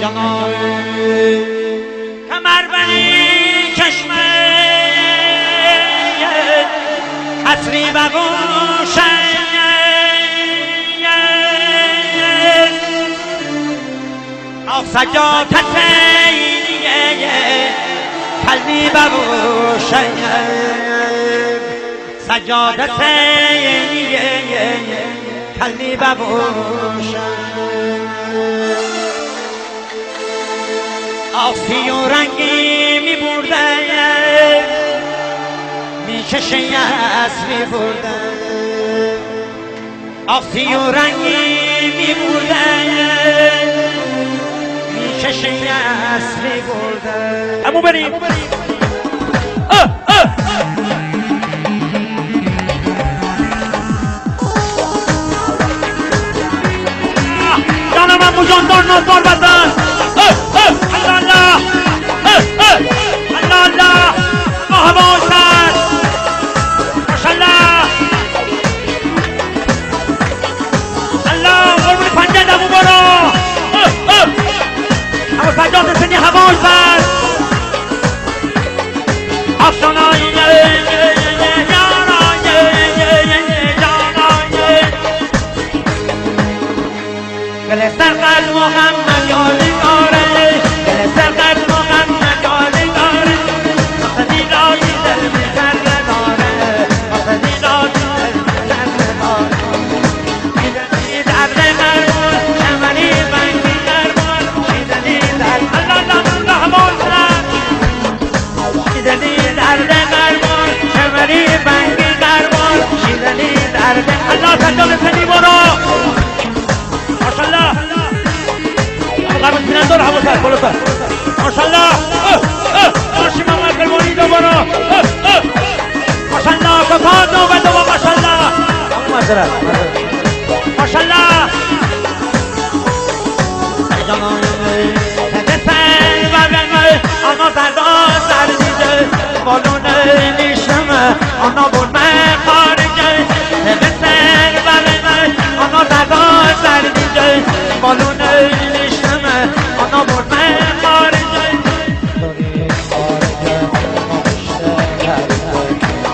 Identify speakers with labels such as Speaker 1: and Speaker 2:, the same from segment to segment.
Speaker 1: جانای کمربندی چشمه عطری و گوشه آخ سجادت قلبی و گوشه سجادت قلبی و گوشه آخ سی و رنگی می برده می چشه اسبی برده آخ سی و رنگی می برده می چشه اسبی برده همون بریم جانم امو جاندار نازدار بزن الله الله الله ما هوای سر ماشالله الله قربون پنجه دمو برو اما سجاد سنی هوای سر افشانای گلستر قلب محمد یالی داره گلستر قلب محمد یالی داره آسدی دادی دل میزر داره آسدی دادی دل میزر داره شیدنی درد مرمون شمنی بنگی درمان شیدنی درد الله الله موسر شیدنی درد مرمون شمنی بنگی درمان شیدنی درد الله سجاد سنی برو ماشالله قربون بینندار همون سر بالا سر ماشالله ماشی محمد قربانی دوباره ماشالله کفاد نوبت دوباره ماشالله همون مزرد ماشالله تدسن و بگه آنا زردان سر دیده بالونه نیشمه آنا برمه خارجه تدسن و بگه آنا زردان سر دیده بالونه نیشمه آنا برمه خارجه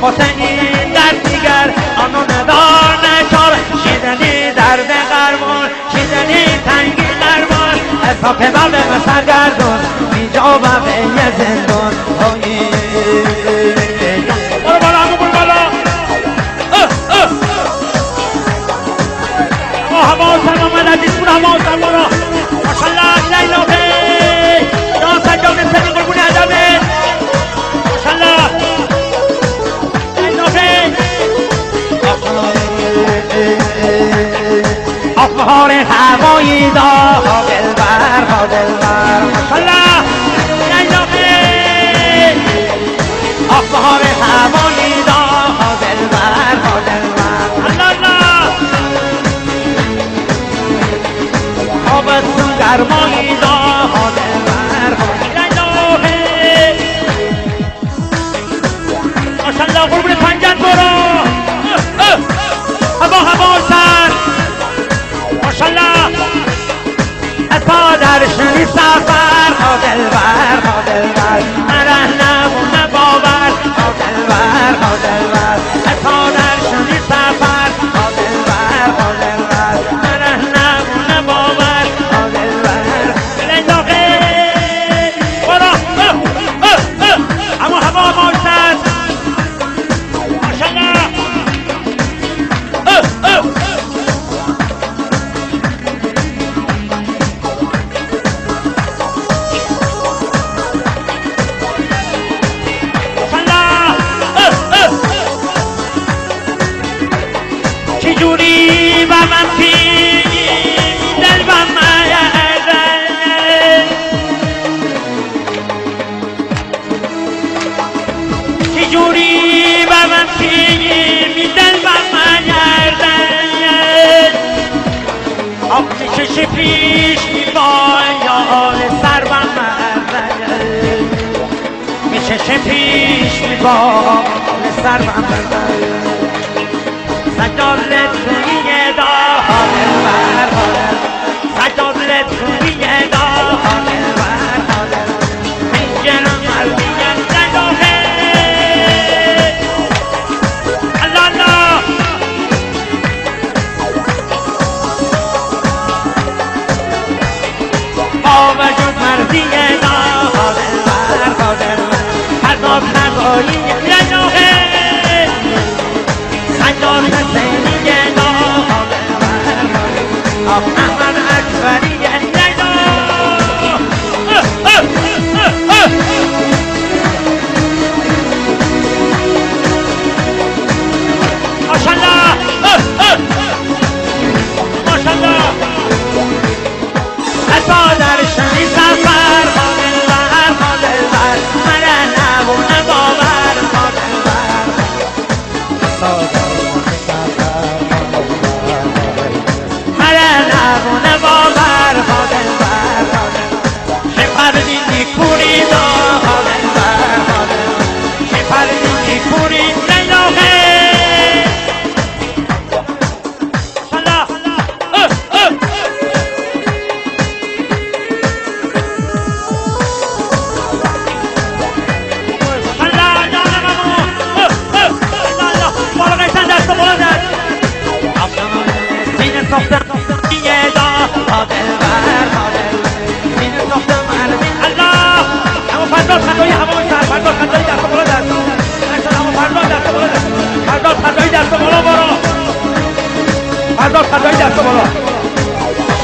Speaker 1: حسینی در دیگر آنا ندار نچار شیدنی درد قرمون شیدنی تنگی قرمون حساب بابه مسرگردون اینجا بابه یه زندون برو بالا همون برو بالا هوا سر آمد عزیز برو هوا سر برو ماشالله لیلابه یا سجاد سنی قربونی عدمه ماشالله لیلابه بهار هوایی دا دلبر ماشالله لیلابه بهار هوایی دا دلبر الله آبتون گرمایی دا دلبر لیلابه ماشالله قربون پنجت برو هوا سر ماشالله اتا در شنی سفر دلبر نرهنمون باور دلبر اتا در شنی سفر دلبر نرهنمون باور دلبر لیلاقه برو اما هوا ماشتر ماشالله چجوری و من دل و مایده چجوری و من دل و مایده آب میچش پیش میبایال سر و مرده میچش پیش میبایال سر و مرده سجاد لطفیه دا سجاد لطفیه دا این دختر مردی الله اما فرداد خدایی هوای سر فرداد خدایی دست بالا دست اما فرداد دست بالا دست فرداد خدایی دست بالا بارا فرداد خدایی دست بالا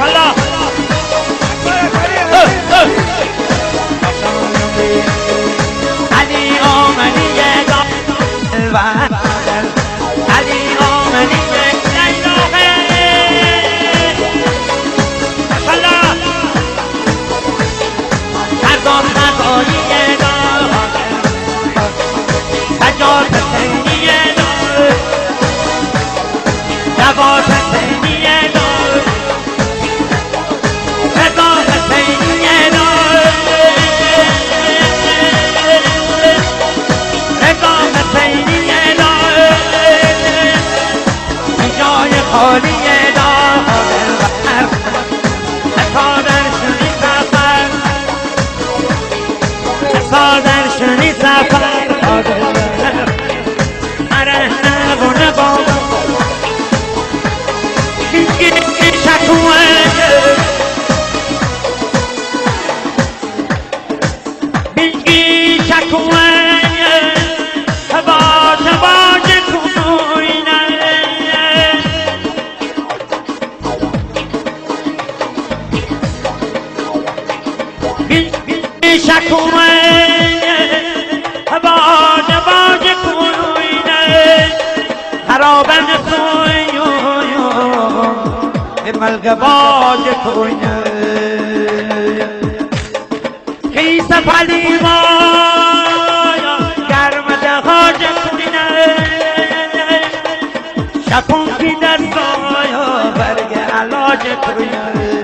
Speaker 1: الله علی آمدی علی آمدی ملقباج کوینه خیس پلیما گرمده خاج کوینه شپون کی دستایا برگ علاج کوینه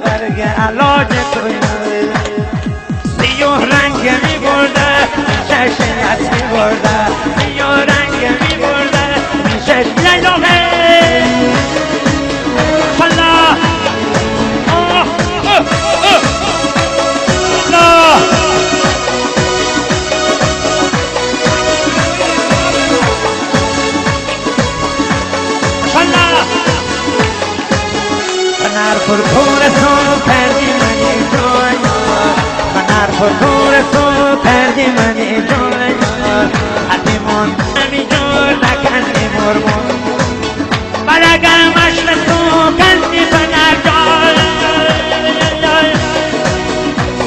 Speaker 1: برگ علاج کوینه سیاه رنگ می برده ششنت می برده سیاه رنگ می برده شش لیلوه پرپور تو کردی منی جویا منار پرپور تو کردی منی جویا حتیمون نمی جور نکندی مرمون برگر مشل تو کندی بنر جای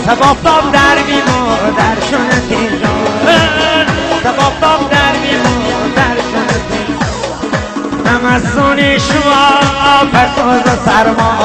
Speaker 1: سبافتاب در بیمور در شنتی جای سبافتاب در بیمور در شنتی نمزونی شما پرتوز سرما